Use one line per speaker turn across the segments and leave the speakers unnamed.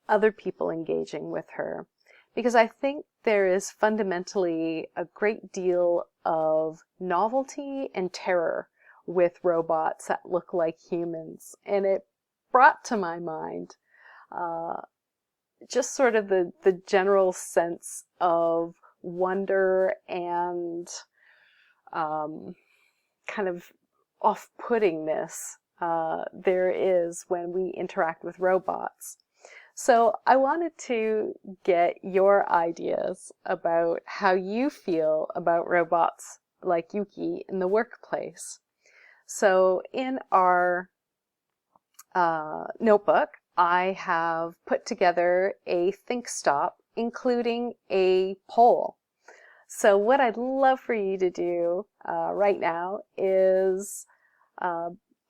other people engaging with her, because I think there is fundamentally a great deal of novelty and terror with robots that look like humans. And it brought to my mind just sort of the general sense of wonder and kind of off-puttingness there is when we interact with robots. So I wanted to get your ideas about how you feel about robots like Yuki in the workplace. So in our notebook, I have put together a think stop, including a poll. So what I'd love for you to do right now is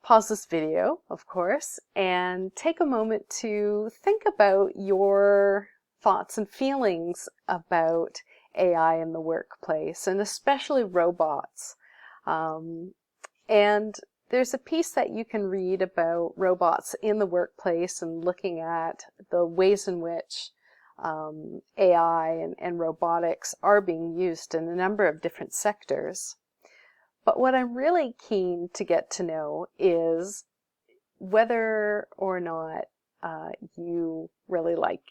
pause this video, of course, and take a moment to think about your thoughts and feelings about AI in the workplace, and especially robots. And there's a piece that you can read about robots in the workplace and looking at the ways in which AI and robotics are being used in a number of different sectors. But what I'm really keen to get to know is whether or not you really like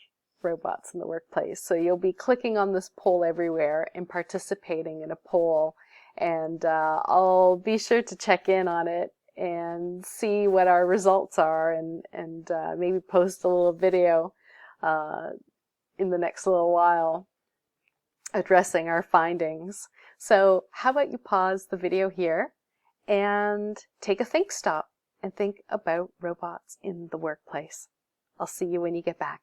robots in the workplace. So you'll be clicking on this poll everywhere and participating in a poll, and I'll be sure to check in on it and see what our results are, and maybe post a little video in the next little while addressing our findings. So how about you pause the video here and take a think stop and think about robots in the workplace. I'll see you when you get back.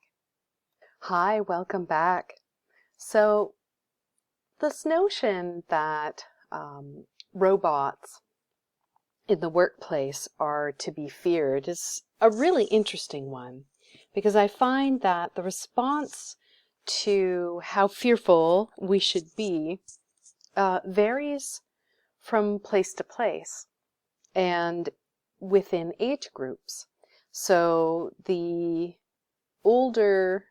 Hi, welcome back. So this notion that robots in the workplace are to be feared is a really interesting one, because I find that the response to how fearful we should be varies from place to place and within age groups. So the older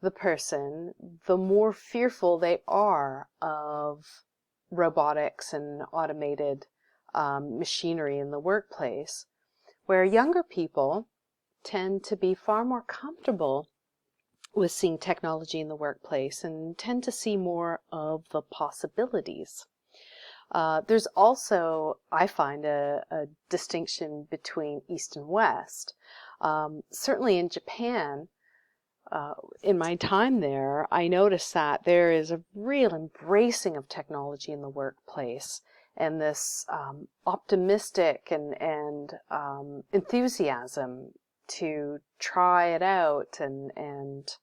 the person, the more fearful they are of robotics and automated machinery in the workplace, where younger people tend to be far more comfortable with seeing technology in the workplace and tend to see more of the possibilities. There's also, I find, a distinction between East and West. Certainly in Japan, in my time there, I noticed that there is a real embracing of technology in the workplace, and this optimistic and enthusiasm to try it out and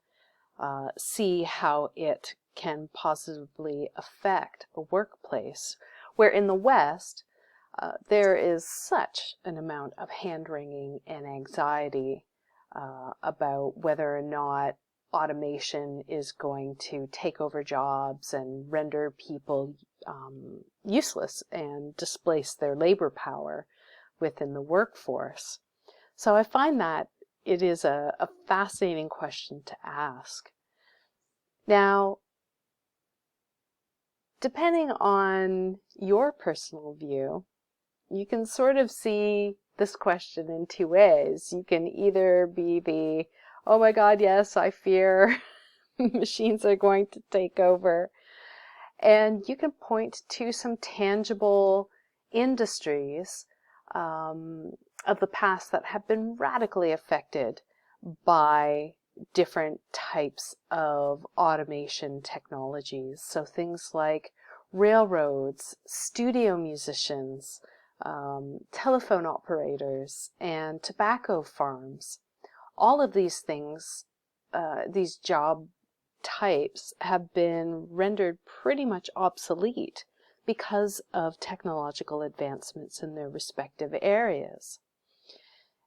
see how it can positively affect a workplace. Where in the West, there is such an amount of hand-wringing and anxiety about whether or not automation is going to take over jobs and render people useless and displace their labor power within the workforce. So I find that it is a fascinating question to ask. Now, depending on your personal view, you can sort of see this question in two ways. You can either be the, oh my God, yes, I fear machines are going to take over. And you can point to some tangible industries of the past that have been radically affected by different types of automation technologies. So things like railroads, studio musicians, telephone operators, and tobacco farms. All of these things, these job types, have been rendered pretty much obsolete because of technological advancements in their respective areas.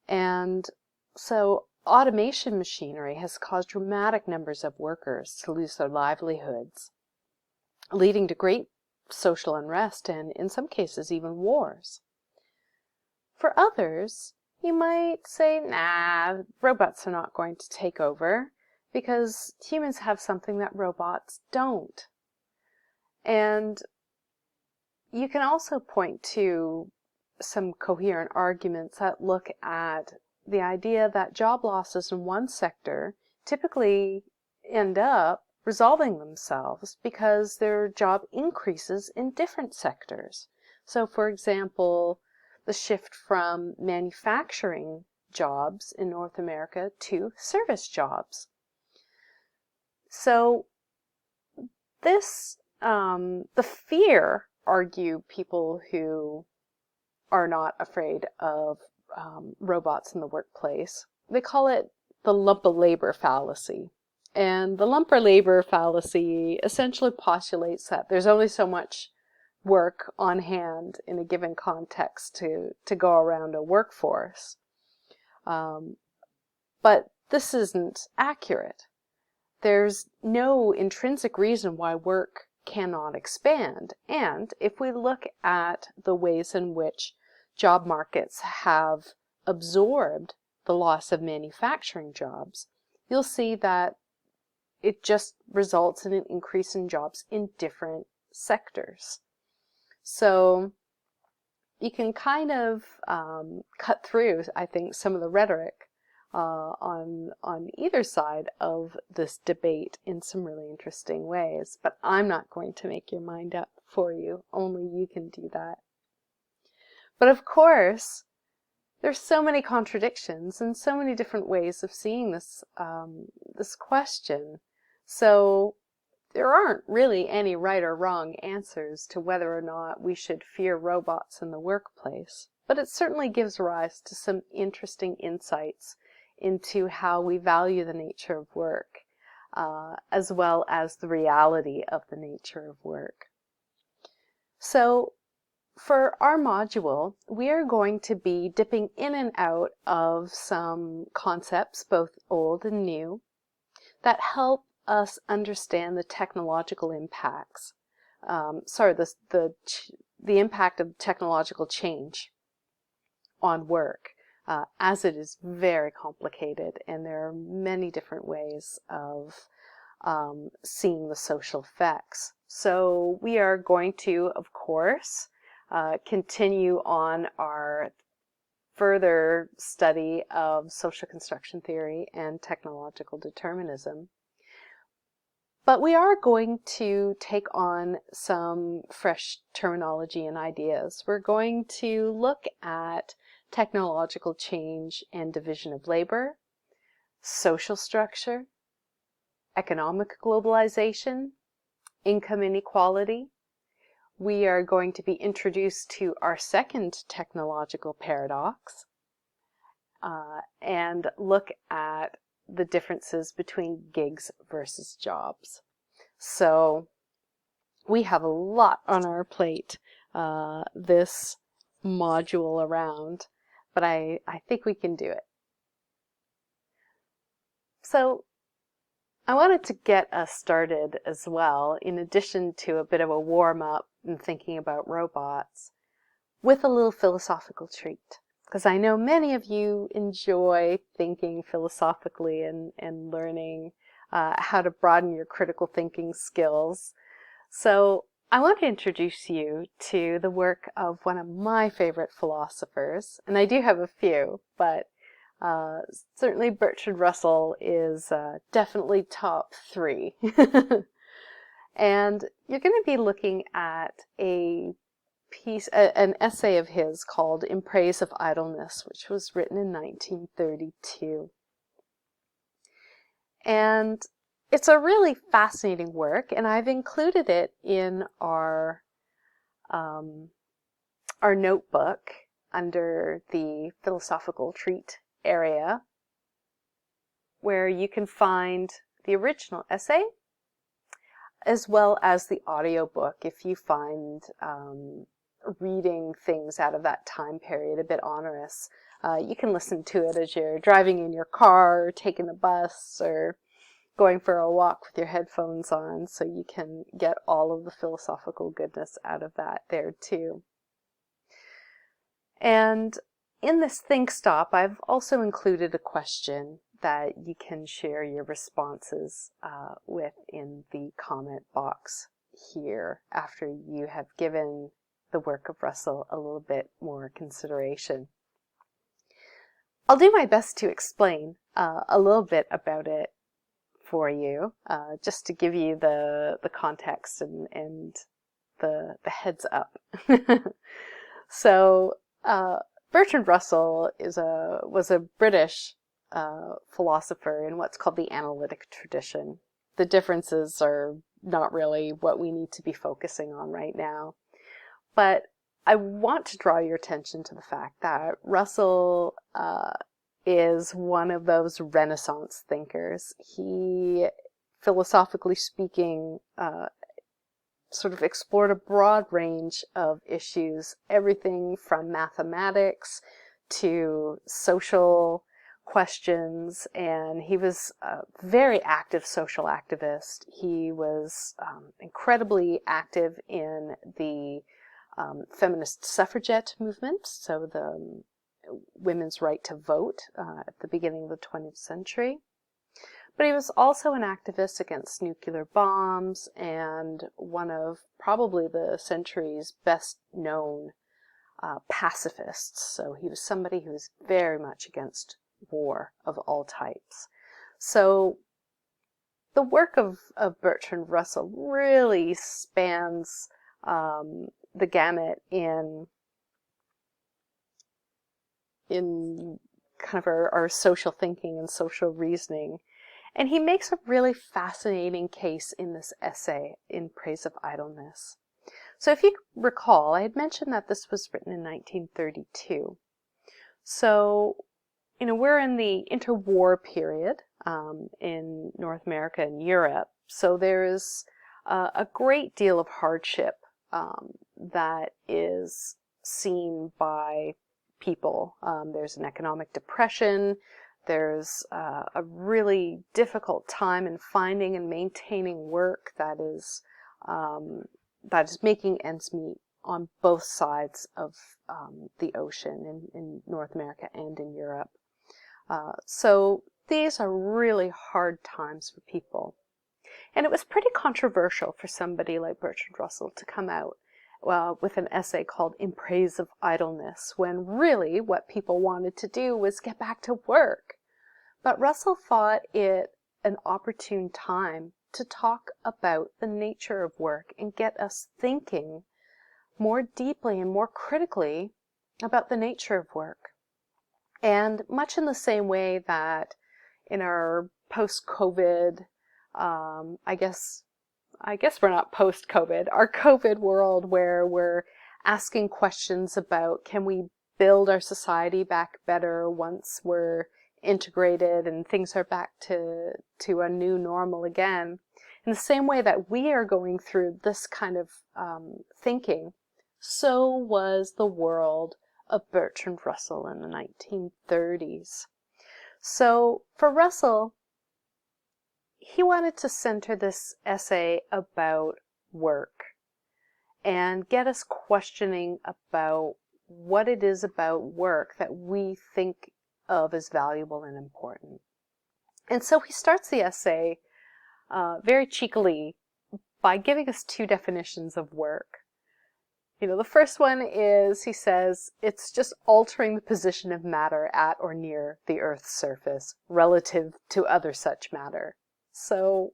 And so automation machinery has caused dramatic numbers of workers to lose their livelihoods, leading to great social unrest and, in some cases, even wars. For others, you might say, nah, robots are not going to take over because humans have something that robots don't. And you can also point to some coherent arguments that look at the idea that job losses in one sector typically end up resolving themselves because their job increases in different sectors. So, for example, the shift from manufacturing jobs in North America to service jobs. So the fear, argue people who are not afraid of robots in the workplace, they call it the lump of labor fallacy. And the lump of labor fallacy essentially postulates that there's only so much work on hand in a given context to go around a workforce. But this isn't accurate. There's no intrinsic reason why work cannot expand. And if we look at the ways in which job markets have absorbed the loss of manufacturing jobs, you'll see that it just results in an increase in jobs in different sectors. So you can kind of cut through, I think, some of the rhetoric on either side of this debate in some really interesting ways. But I'm not going to make your mind up for you. Only you can do that. But of course, there's so many contradictions and so many different ways of seeing this this question. So there aren't really any right or wrong answers to whether or not we should fear robots in the workplace. But it certainly gives rise to some interesting insights into how we value the nature of work, as well as the reality of the nature of work. So for our module, we are going to be dipping in and out of some concepts, both old and new, that help us understand the technological impacts. The impact of technological change on work, as it is very complicated, and there are many different ways of seeing the social effects. So we are going to, of course, continue on our further study of social construction theory and technological determinism. But we are going to take on some fresh terminology and ideas. We're going to look at technological change and division of labor, social structure, economic globalization, income inequality. We are going to be introduced to our second technological paradox and look at the differences between gigs versus jobs. So we have a lot on our plate this module around, but I think we can do it. So I wanted to get us started as well, in addition to a bit of a warm-up and thinking about robots, with a little philosophical treat. Because I know many of you enjoy thinking philosophically and learning how to broaden your critical thinking skills. So I want to introduce you to the work of one of my favorite philosophers, and I do have a few, but certainly Bertrand Russell is definitely top 3. And you're going to be looking at an essay of his called In Praise of Idleness, which was written in 1932. And it's a really fascinating work, and I've included it in our notebook under the philosophical treat area, where you can find the original essay as well as the audiobook if you find reading things out of that time period a bit onerous. You can listen to it as you're driving in your car, or taking the bus, or going for a walk with your headphones on, so you can get all of the philosophical goodness out of that there too. And in this Think Stop, I've also included a question that you can share your responses with in the comment box here after you have given the work of Russell a little bit more consideration. I'll do my best to explain a little bit about it for you, just to give you the context and the heads up. So Bertrand Russell was a British philosopher in what's called the analytic tradition. The differences are not really what we need to be focusing on right now. But I want to draw your attention to the fact that Russell is one of those Renaissance thinkers. He, philosophically speaking, sort of explored a broad range of issues, everything from mathematics to social questions, and he was a very active social activist. He was incredibly active in the feminist suffragette movement, so the women's right to vote at the beginning of the 20th century. But he was also an activist against nuclear bombs and one of probably the century's best known pacifists. So he was somebody who was very much against war of all types. So the work of Bertrand Russell really spans the gamut in kind of our social thinking and social reasoning. And he makes a really fascinating case in this essay, In Praise of Idleness. So if you recall, I had mentioned that this was written in 1932. So, we're in the interwar period in North America and Europe. So there is a great deal of hardship that is seen by people. There's an economic depression. There's a really difficult time in finding and maintaining work that is making ends meet on both sides of the ocean in North America and in Europe. So these are really hard times for people. And it was pretty controversial for somebody like Bertrand Russell to come out with an essay called In Praise of Idleness, when really what people wanted to do was get back to work. But Russell thought it an opportune time to talk about the nature of work and get us thinking more deeply and more critically about the nature of work. And much in the same way that in our post-COVID, I guess we're not post-COVID, our COVID world where we're asking questions about can we build our society back better once we're integrated and things are back to a new normal again. In the same way that we are going through this kind of thinking, so was the world of Bertrand Russell in the 1930s. So for Russell, he wanted to center this essay about work and get us questioning about what it is about work that we think of as valuable and important. And so he starts the essay very cheekily by giving us two definitions of work. The first one is, he says, it's just altering the position of matter at or near the Earth's surface relative to other such matter. So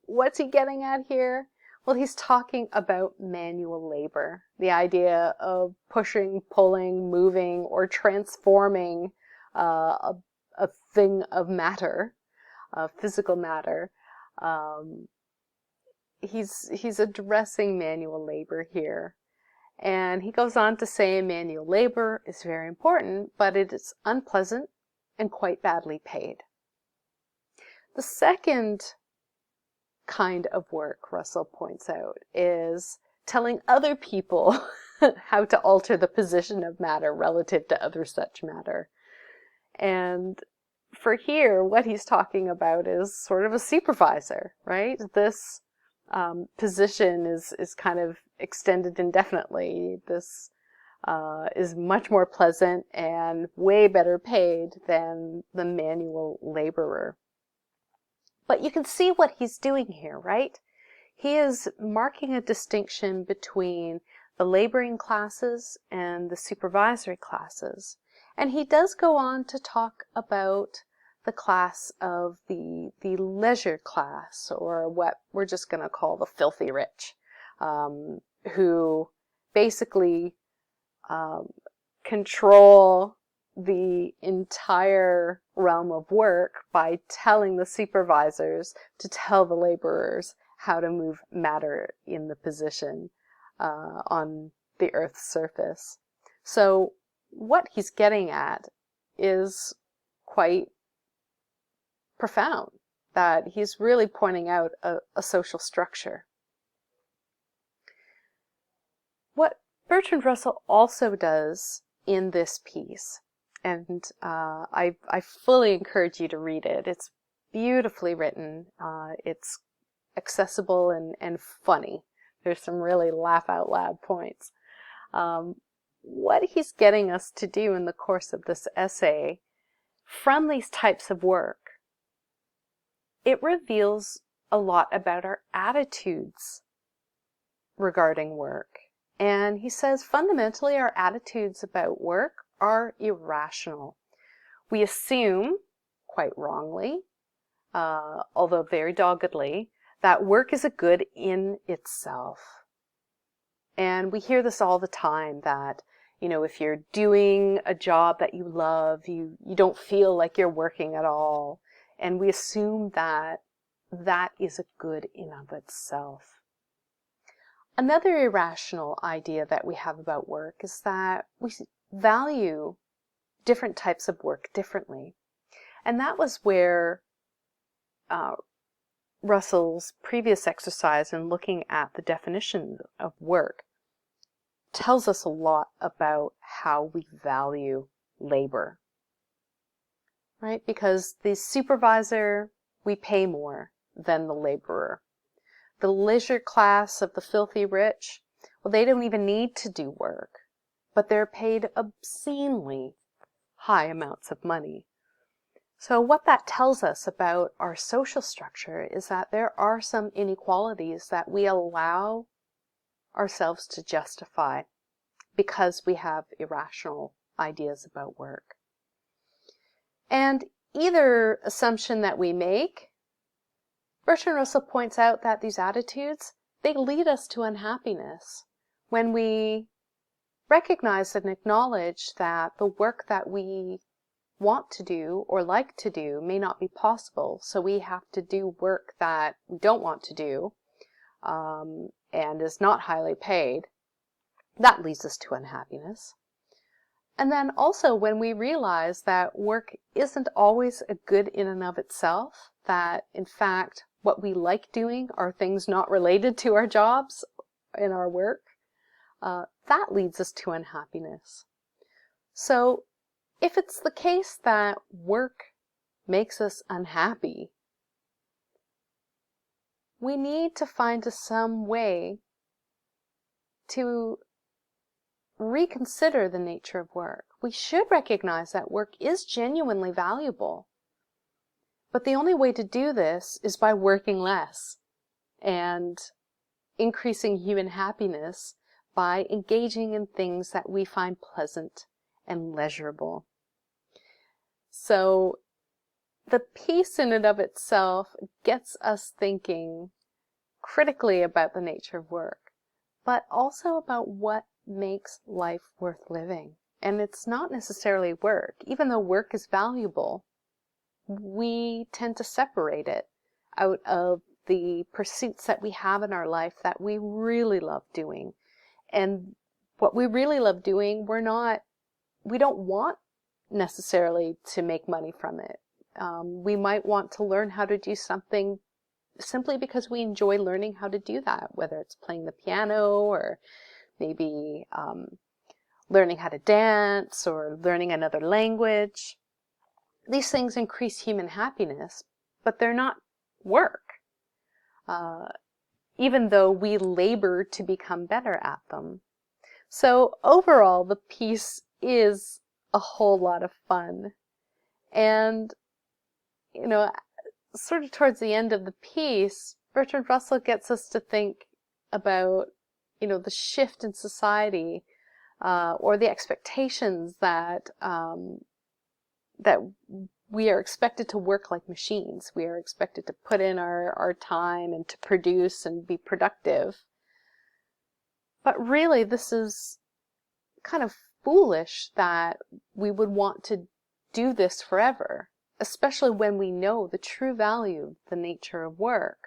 what's he getting at here? Well, he's talking about manual labor, the idea of pushing, pulling, moving, or transforming a thing of matter, physical matter. He's addressing manual labor here. And he goes on to say manual labor is very important, but it is unpleasant and quite badly paid. The second kind of work, Russell points out, is telling other people how to alter the position of matter relative to other such matter. And for here, what he's talking about is sort of a supervisor, right? This position is kind of extended indefinitely. This is much more pleasant and way better paid than the manual laborer. But you can see what he's doing here, right? He is marking a distinction between the laboring classes and the supervisory classes. And he does go on to talk about the class of the leisure class, or what we're just going to call the filthy rich, who basically control the entire realm of work by telling the supervisors to tell the laborers how to move matter in the position on the Earth's surface. So what he's getting at is quite profound, that he's really pointing out a social structure. What Bertrand Russell also does in this piece, and I fully encourage you to read it. It's beautifully written. It's accessible and funny. There's some really laugh out loud points. What he's getting us to do in the course of this essay, from these types of work, it reveals a lot about our attitudes regarding work. And he says fundamentally our attitudes about work are irrational. We assume, quite wrongly, although very doggedly, that work is a good in itself. And we hear this all the time, that, if you're doing a job that you love, you don't feel like you're working at all. And we assume that that is a good in of itself. Another irrational idea that we have about work is that we value different types of work differently. And that was where Russell's previous exercise in looking at the definition of work tells us a lot about how we value labor. Right? Because the supervisor, we pay more than the laborer. The leisure class of the filthy rich, well, they don't even need to do work, but they're paid obscenely high amounts of money. So what that tells us about our social structure is that there are some inequalities that we allow ourselves to justify because we have irrational ideas about work. And either assumption that we make, Bertrand Russell points out that these attitudes, they lead us to unhappiness when we recognize and acknowledge that the work that we want to do or like to do may not be possible. So we have to do work that we don't want to do and is not highly paid. That leads us to unhappiness. And then also when we realize that work isn't always a good in and of itself, that in fact what we like doing are things not related to our jobs in our work, that leads us to unhappiness. So if it's the case that work makes us unhappy, we need to find some way to reconsider the nature of work. We should recognize that work is genuinely valuable. But the only way to do this is by working less and increasing human happiness by engaging in things that we find pleasant and pleasurable. So the piece in and of itself gets us thinking critically about the nature of work, but also about what makes life worth living. And it's not necessarily work. Even though work is valuable, we tend to separate it out of the pursuits that we have in our life that we really love doing. And what we really love doing, we don't want necessarily to make money from it. We might want to learn how to do something simply because we enjoy learning how to do that, whether it's playing the piano or maybe learning how to dance or learning another language. These things increase human happiness, but they're not work, even though we labor to become better at them. So overall, the piece is a whole lot of fun. And, you know, sort of towards the end of the piece, Bertrand Russell gets us to think about, you know, the shift in society, or the expectations that that we are expected to work like machines. We are expected to put in our time and to produce and be productive. But really, this is kind of foolish that we would want to do this forever, especially when we know the true value of the nature of work.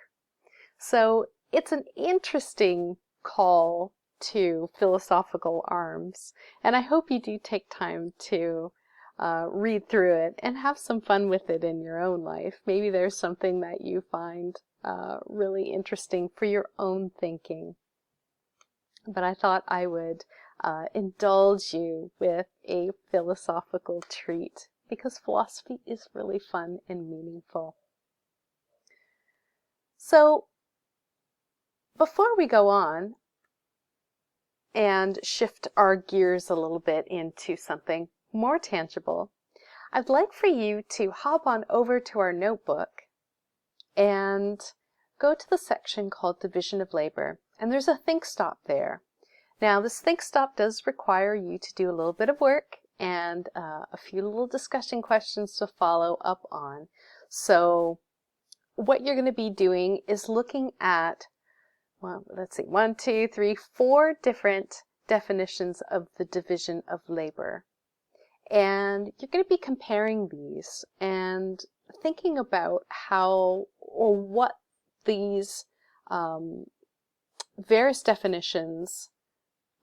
So it's an interesting call to philosophical arms, and I hope you do take time to read through it and have some fun with it in your own life. Maybe there's something that you find really interesting for your own thinking. But I thought I would indulge you with a philosophical treat, because philosophy is really fun and meaningful. So before we go on and shift our gears a little bit into something more tangible, I'd like for you to hop on over to our notebook and go to the section called Division of Labor, and there's a think stop there. Now, this think stop does require you to do a little bit of work and a few little discussion questions to follow up on. So what you're going to be doing is looking at, well, let's see, 4 different definitions of the division of labor. And you're going to be comparing these and thinking about how or what these various definitions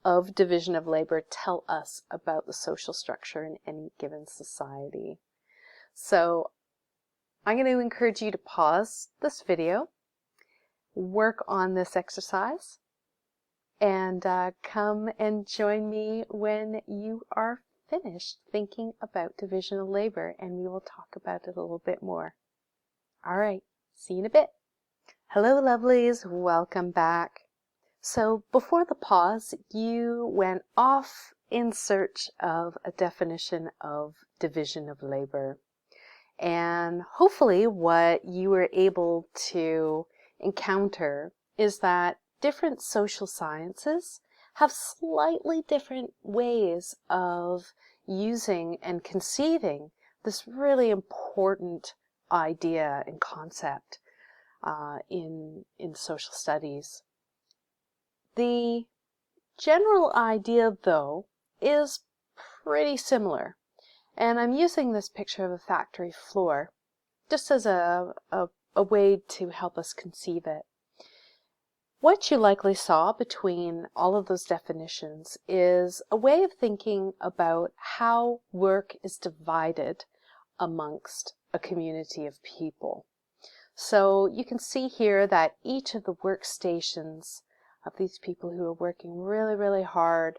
of division of labor tell us about the social structure in any given society. So I'm going to encourage you to pause this video, work on this exercise, and come and join me when you are finished thinking about division of labor, and we will talk about it a little bit more. All right, see you in a bit. Hello, lovelies, welcome back. So before the pause, you went off in search of a definition of division of labor. And hopefully what you were able to encounter is that different social sciences have slightly different ways of using and conceiving this really important idea and concept in social studies. The general idea, though, is pretty similar. And I'm using this picture of a factory floor just as a way to help us conceive it. What you likely saw between all of those definitions is a way of thinking about how work is divided amongst a community of people. So you can see here that each of the workstations of these people who are working really, really hard,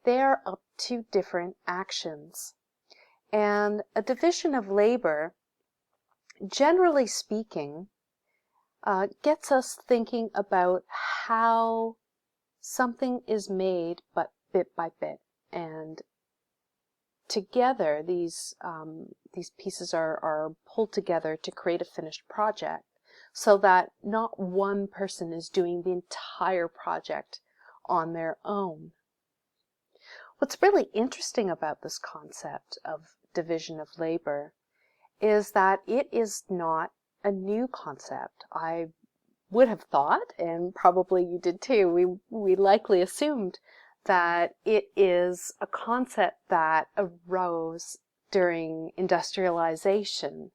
they are up to different actions. And a division of labor, generally speaking, gets us thinking about how something is made, but bit by bit. And together, these pieces are pulled together to create a finished project, so that not one person is doing the entire project on their own. What's really interesting about this concept of division of labor is that it is not a new concept. I would have thought, and probably you did too, we likely assumed that it is a concept that arose during industrialization,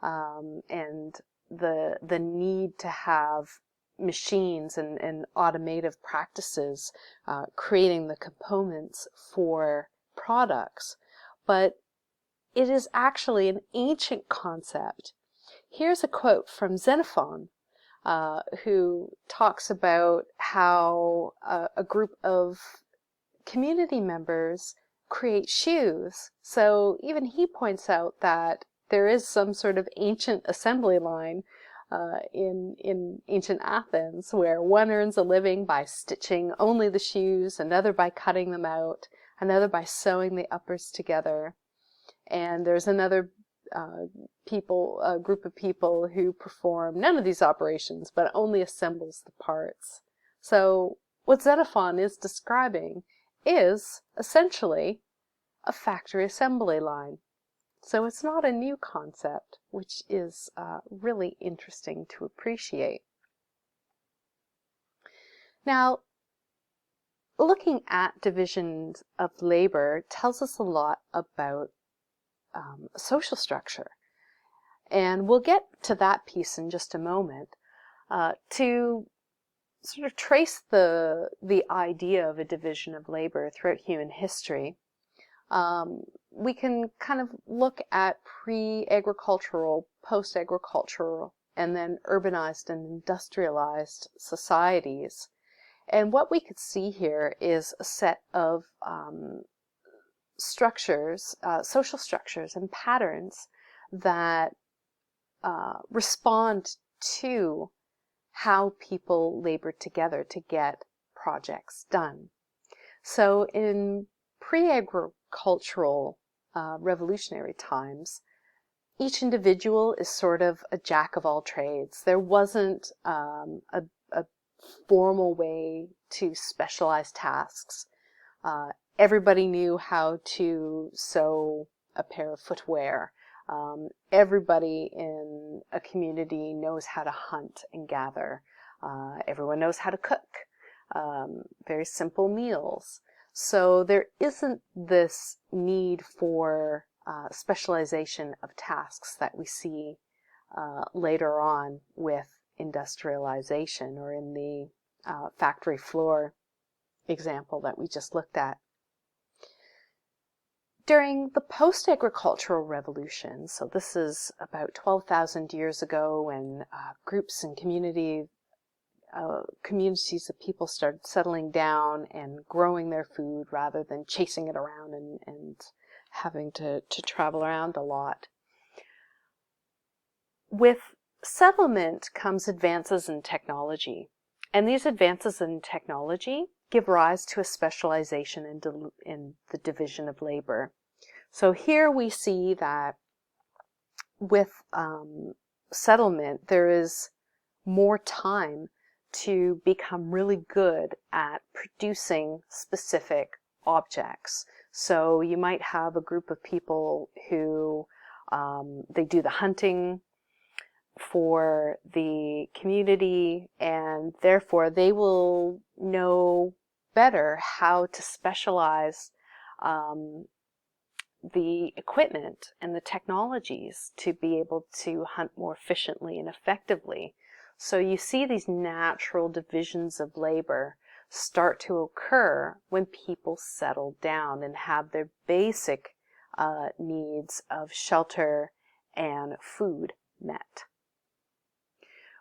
and the need to have machines and automative practices creating the components for products. But it is actually an ancient concept. Here's a quote from Xenophon, who talks about how a group of community members create shoes. So even he points out that there is some sort of ancient assembly line in ancient Athens, where one earns a living by stitching only the shoes, another by cutting them out, another by sewing the uppers together. And there's another group of people who perform none of these operations, but only assembles the parts. So what Xenophon is describing is essentially a factory assembly line. So it's not a new concept, which is really interesting to appreciate. Now, looking at divisions of labor tells us a lot about social structure. And we'll get to that piece in just a moment. To sort of trace the idea of a division of labor throughout human history, we can kind of look at pre-agricultural, post-agricultural, and then urbanized and industrialized societies. And what we could see here is a set of structures, social structures and patterns that respond to how people labored together to get projects done. So in pre-agricultural revolutionary times, each individual is sort of a jack of all trades. There wasn't a formal way to specialize tasks. Everybody knew how to sew a pair of footwear. Everybody in a community knows how to hunt and gather. Everyone knows how to cook. Very simple meals. So there isn't this need for specialization of tasks that we see later on with industrialization, or in the factory floor example that we just looked at. During the post-agricultural revolution, so this is about 12,000 years ago, when groups and communities of people started settling down and growing their food rather than chasing it around and having to travel around a lot. With settlement comes advances in technology, and these advances in technology give rise to a specialization in the division of labor. So here we see that with settlement, there is more time to become really good at producing specific objects. So you might have a group of people who they do the hunting for the community, and therefore they will know better how to specialize the equipment and the technologies to be able to hunt more efficiently and effectively. So you see these natural divisions of labor start to occur when people settle down and have their basic needs of shelter and food met.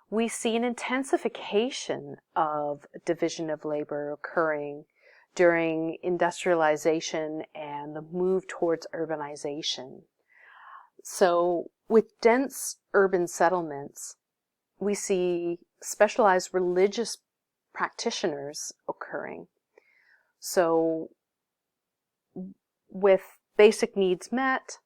We see an intensification of division of labor occurring during industrialization and the move towards urbanization. So with dense urban settlements, we see specialized religious practitioners occurring. So with basic needs met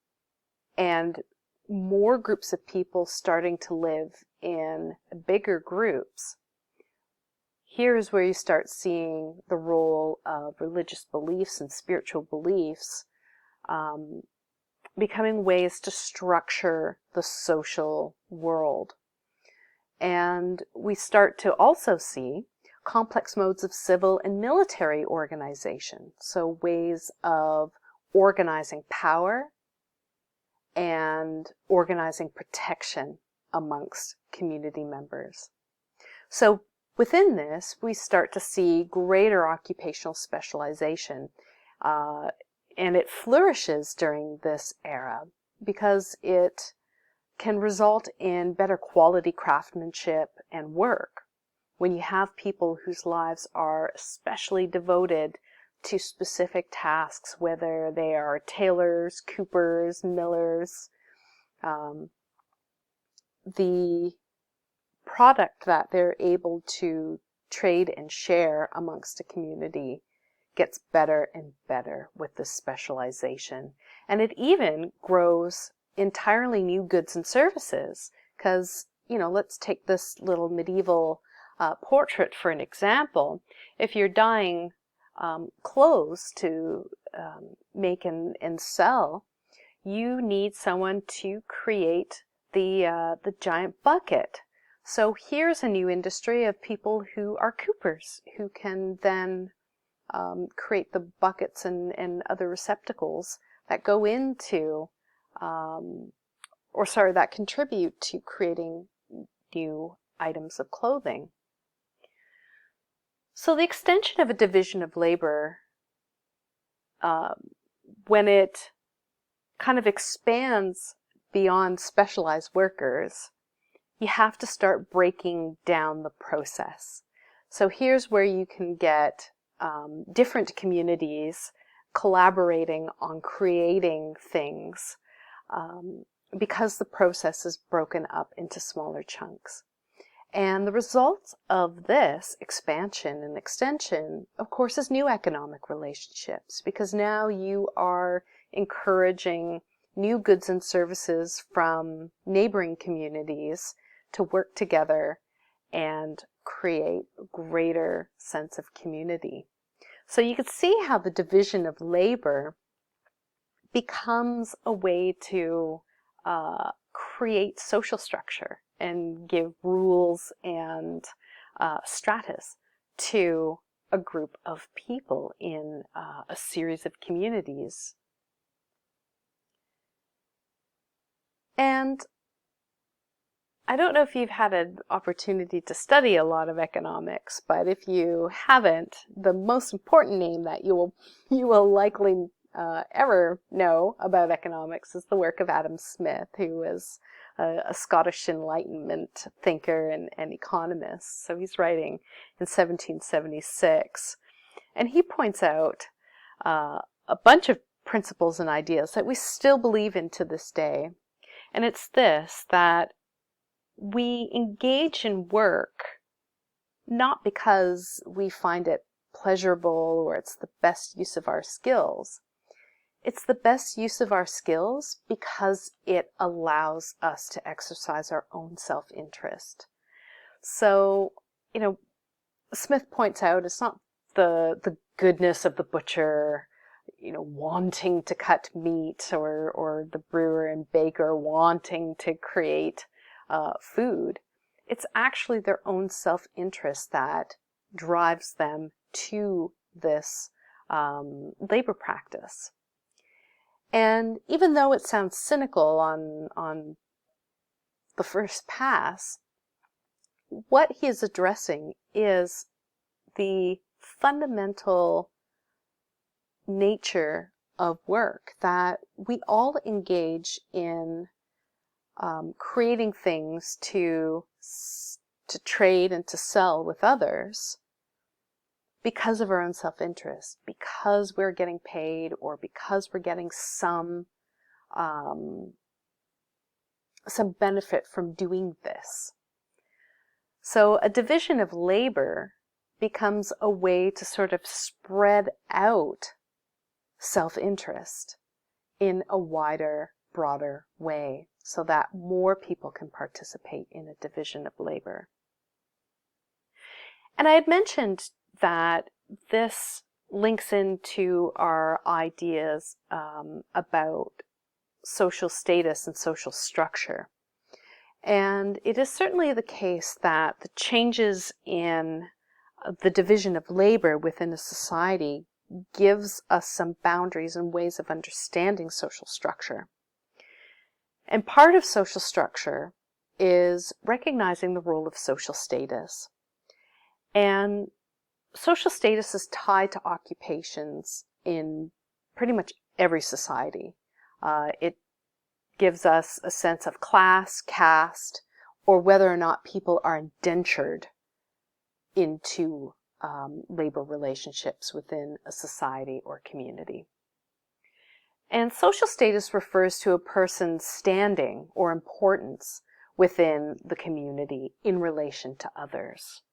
and more groups of people starting to live in bigger groups, here's where you start seeing the role of religious beliefs and spiritual beliefs becoming ways to structure the social world. And we start to also see complex modes of civil and military organization, so ways of organizing power and organizing protection amongst community members. So within this, we start to see greater occupational specialization, and it flourishes during this era because it can result in better quality craftsmanship and work when you have people whose lives are especially devoted to specific tasks, whether they are tailors, coopers, millers. The product that they're able to trade and share amongst a community gets better and better with this specialization. And it even grows entirely new goods and services, because, let's take this little medieval portrait for an example. If you're dyeing clothes to make and sell, you need someone to create the giant bucket. So here's a new industry of people who are coopers, who can then create the buckets and other receptacles that go into, that contribute to creating new items of clothing. So the extension of a division of labor, when it kind of expands beyond specialized workers, you have to start breaking down the process. So here's where you can get different communities collaborating on creating things because the process is broken up into smaller chunks. And the result of this expansion and extension, of course, is new economic relationships, because now you are encouraging new goods and services from neighboring communities to work together and create a greater sense of community. So you can see how the division of labor becomes a way to create social structure and give rules and stratus to a group of people in a series of communities. And I don't know if you've had an opportunity to study a lot of economics, but if you haven't, the most important name that you will likely ever know about economics is the work of Adam Smith, who is a Scottish Enlightenment thinker and economist. So he's writing in 1776, and he points out a bunch of principles and ideas that we still believe in to this day. And it's this, that we engage in work not because we find it pleasurable or it's the best use of our skills. It's the best use of our skills because it allows us to exercise our own self-interest. So, Smith points out it's not the goodness of the butcher, wanting to cut meat, or the brewer and baker wanting to create food. It's actually their own self-interest that drives them to this labor practice. And even though it sounds cynical on the first pass, what he is addressing is the fundamental nature of work, that we all engage in creating things to trade and to sell with others because of our own self-interest, because we're getting paid, or because we're getting some benefit from doing this. So a division of labor becomes a way to sort of spread out self-interest in a wider, broader way, so that more people can participate in a division of labor. And I had mentioned that this links into our ideas about social status and social structure. And it is certainly the case that the changes in the division of labor within a society gives us some boundaries and ways of understanding social structure. And part of social structure is recognizing the role of social status. And social status is tied to occupations in pretty much every society. It gives us a sense of class, caste, or whether or not people are indentured into labor relationships within a society or community. And social status refers to a person's standing or importance within the community in relation to others.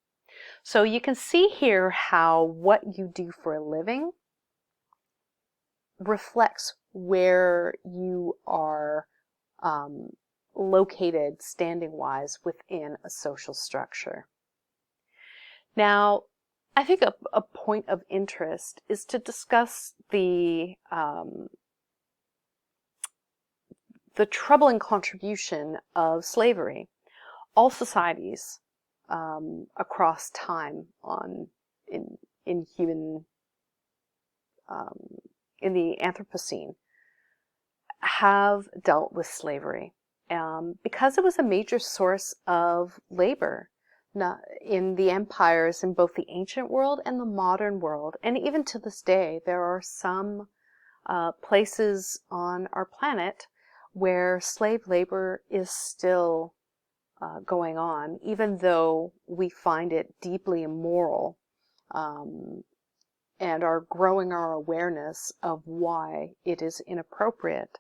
So you can see here how what you do for a living reflects where you are located standing-wise within a social structure. Now, I think a point of interest is to discuss the troubling contribution of slavery. All societies across time in human in the Anthropocene have dealt with slavery because it was a major source of labor in the empires in both the ancient world and the modern world. And even to this day, there are some places on our planet where slave labor is still going on, even though we find it deeply immoral and are growing our awareness of why it is inappropriate.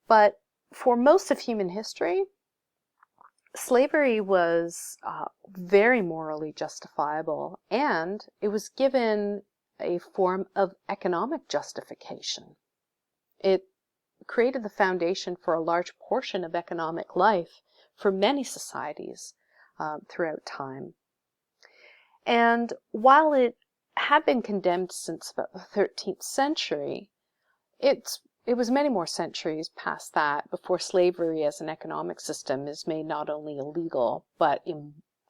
But for most of human history, slavery was very morally justifiable, and it was given a form of economic justification. It created the foundation for a large portion of economic life for many societies throughout time. And while it had been condemned since about the 13th century, it was many more centuries past that before slavery as an economic system is made not only illegal, but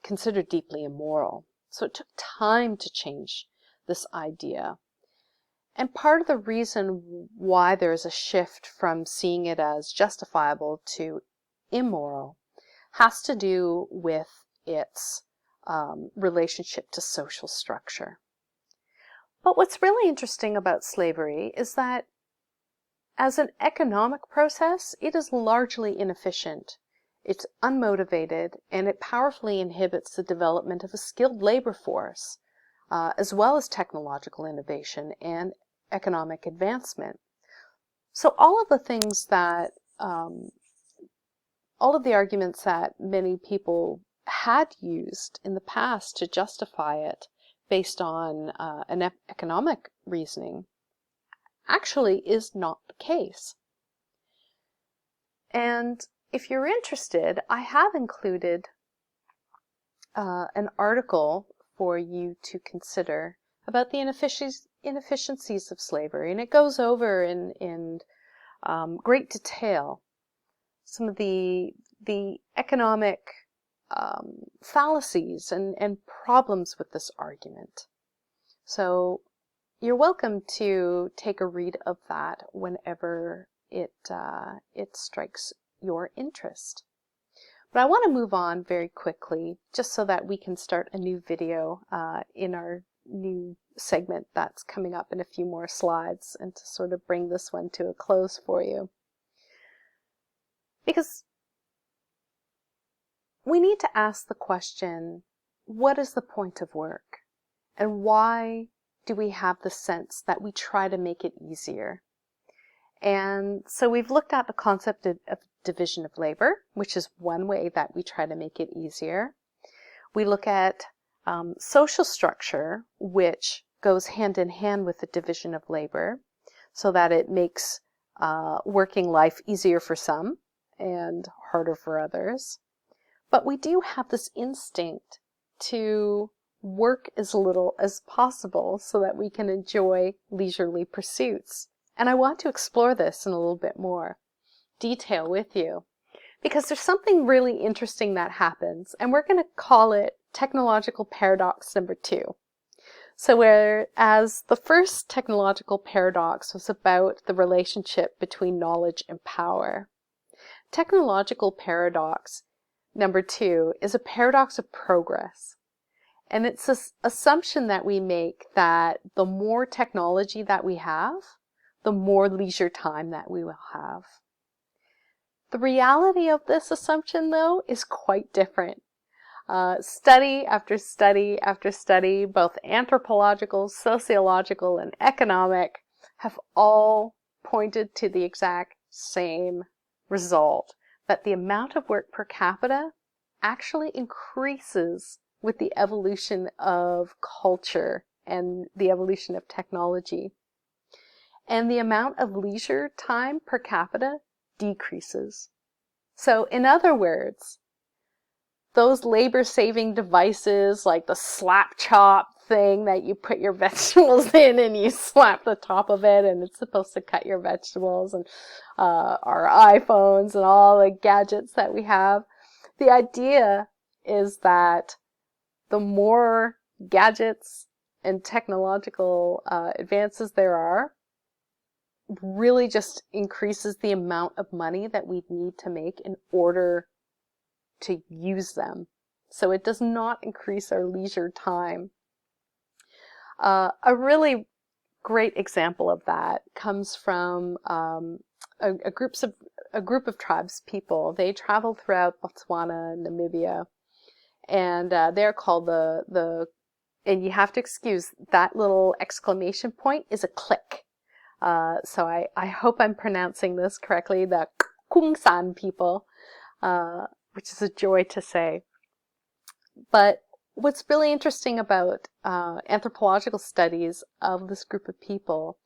considered deeply immoral. So it took time to change this idea. And part of the reason why there is a shift from seeing it as justifiable to immoral has to do with its relationship to social structure. But what's really interesting about slavery is that as an economic process, it is largely inefficient. It's unmotivated, and it powerfully inhibits the development of a skilled labor force, as well as technological innovation and economic advancement. So all of the things that, all of the arguments that many people had used in the past to justify it based on an economic reasoning actually is not the case. And if you're interested, I have included an article for you to consider about the inefficiencies of slavery, and it goes over in great detail some of the economic fallacies and problems with this argument. So you're welcome to take a read of that whenever it strikes your interest. But I want to move on very quickly, just so that we can start a new video in our new segment that's coming up in a few more slides, and to sort of bring this one to a close for you. Because we need to ask the question, what is the point of work? And why do we have the sense that we try to make it easier? And so we've looked at the concept of division of labor, which is one way that we try to make it easier. We look at social structure, which goes hand in hand with the division of labor, so that it makes working life easier for some and harder for others. But we do have this instinct to work as little as possible so that we can enjoy leisurely pursuits. And I want to explore this in a little bit more detail with you, because there's something really interesting that happens, and we're going to call it technological paradox number 2. So whereas the first technological paradox was about the relationship between knowledge and power, technological paradox number 2 is a paradox of progress. And it's this assumption that we make that the more technology that we have, the more leisure time that we will have. The reality of this assumption, though, is quite different. Study after study after study, both anthropological, sociological, and economic, have all pointed to the exact same result, that the amount of work per capita actually increases with the evolution of culture and the evolution of technology. And the amount of leisure time per capita decreases. So in other words, those labor-saving devices like the slap chop thing that you put your vegetables in and you slap the top of it and it's supposed to cut your vegetables, and our iPhones and all the gadgets that we have. The idea is that the more gadgets and technological advances there are, really just increases the amount of money that we need to make in order to use them. So it does not increase our leisure time. A really great example of that comes from a group of tribes people. They travel throughout Botswana and Namibia, and they're called and you have to excuse that little exclamation point is a click. So I hope I'm pronouncing this correctly, the Kungsan people, which is a joy to say. But what's really interesting about anthropological studies of this group of people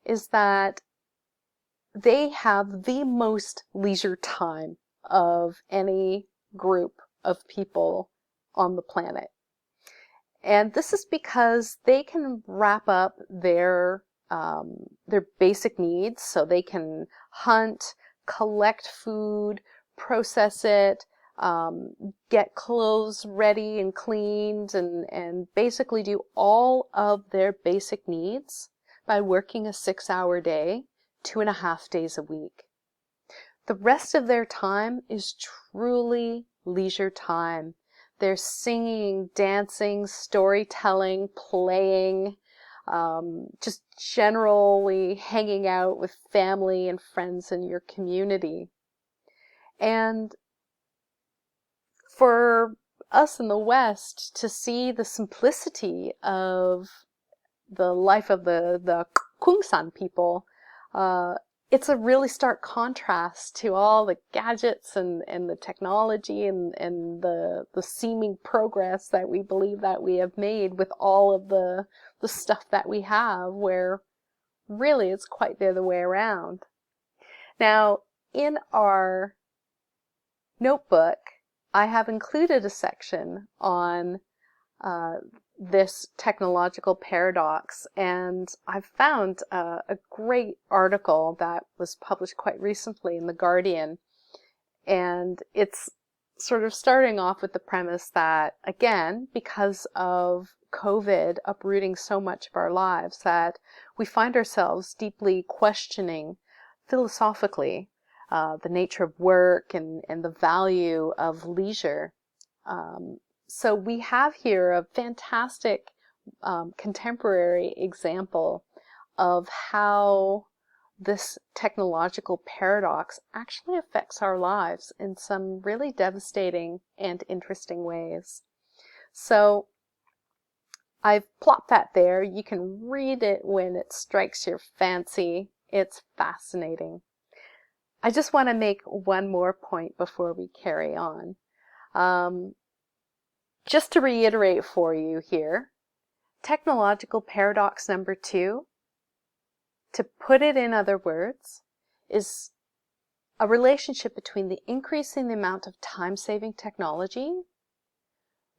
is that they have the most leisure time of any group of people on the planet. And this is because they can wrap up their basic needs, so they can hunt, collect food, process it, get clothes ready and cleaned, and basically do all of their basic needs by working a 6-hour day, 2.5 days a week. The rest of their time is truly leisure time. They're singing, dancing, storytelling, playing, just generally hanging out with family and friends in your community. And for us in the West to see the simplicity of the life of the Kungsan people, it's a really stark contrast to all the gadgets and the technology and the seeming progress that we believe that we have made with all of the stuff that we have, where really it's quite the other way around. Now, in our notebook, I have included a section on this technological paradox, and I've found a great article that was published quite recently in The Guardian, and it's sort of starting off with the premise that, again, because of COVID uprooting so much of our lives, that we find ourselves deeply questioning philosophically the nature of work and the value of leisure. So we have here a fantastic contemporary example of how this technological paradox actually affects our lives in some really devastating and interesting ways. So I've plopped that there. You can read it when it strikes your fancy. It's fascinating. I just want to make one more point before we carry on. Just to reiterate for you here, technological paradox number 2, to put it in other words, is a relationship between the increasing the amount of time-saving technology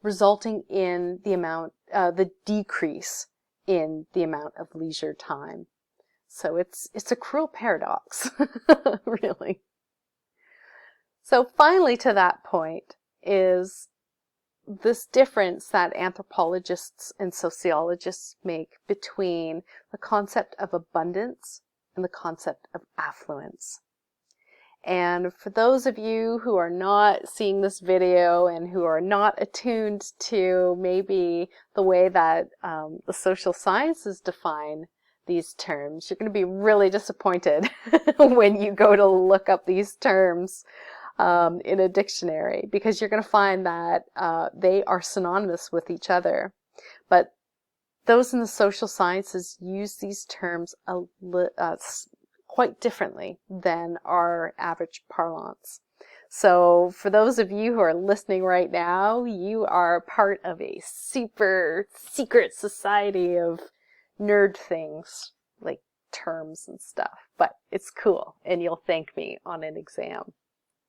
resulting in the decrease in the amount of leisure time. So it's a cruel paradox, really. So finally to that point is this difference that anthropologists and sociologists make between the concept of abundance and the concept of affluence. And for those of you who are not seeing this video and who are not attuned to maybe the way that the social sciences define these terms, you're going to be really disappointed when you go to look up these terms in a dictionary, because you're going to find that they are synonymous with each other. But those in the social sciences use these terms quite differently than our average parlance. So for those of you who are listening right now, you are part of a super secret society of nerd things, like terms and stuff. But it's cool, and you'll thank me on an exam.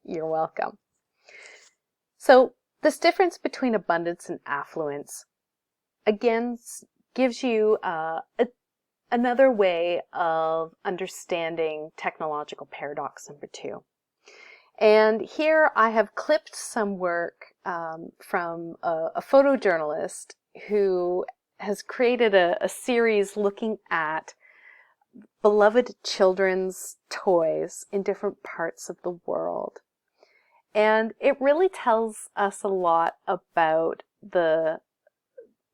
You're welcome. So this difference between abundance and affluence, again, gives you another way of understanding technological paradox number 2. And here I have clipped some work from a photojournalist who has created a series looking at beloved children's toys in different parts of the world. And it really tells us a lot about the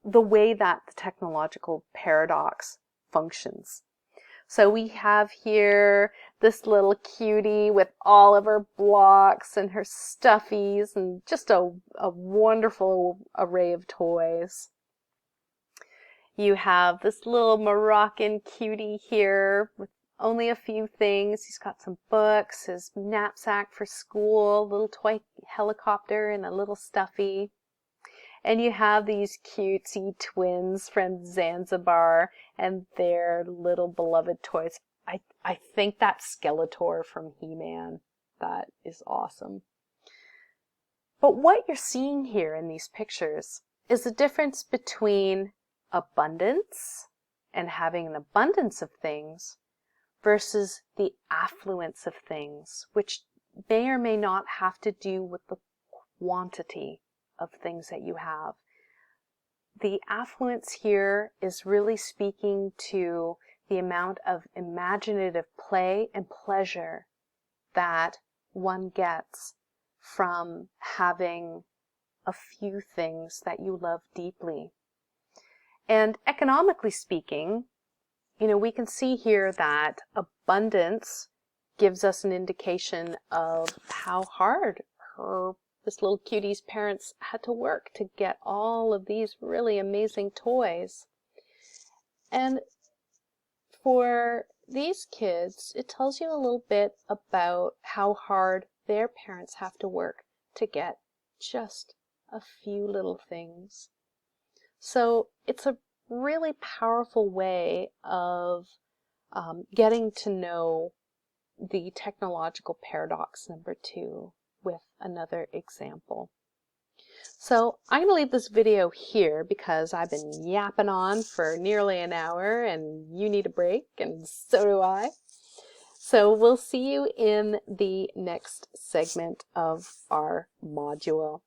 way that the technological paradox functions. So we have here this little cutie with all of her blocks and her stuffies and just a wonderful array of toys. You have this little Moroccan cutie here with only a few things. He's got some books, his knapsack for school, a little toy helicopter, and a little stuffy. And you have these cutesy twins from Zanzibar and their little beloved toys. I think that's Skeletor from He-Man. That is awesome. But what you're seeing here in these pictures is the difference between abundance and having an abundance of things versus the affluence of things, which may or may not have to do with the quantity of things that you have. The affluence here is really speaking to the amount of imaginative play and pleasure that one gets from having a few things that you love deeply. And economically speaking, we can see here that abundance gives us an indication of how hard this little cutie's parents had to work to get all of these really amazing toys. And for these kids, it tells you a little bit about how hard their parents have to work to get just a few little things. So it's a really powerful way of getting to know the technological paradox number 2 with another example. So I'm going to leave this video here because I've been yapping on for nearly an hour and you need a break, and so do I. So we'll see you in the next segment of our module.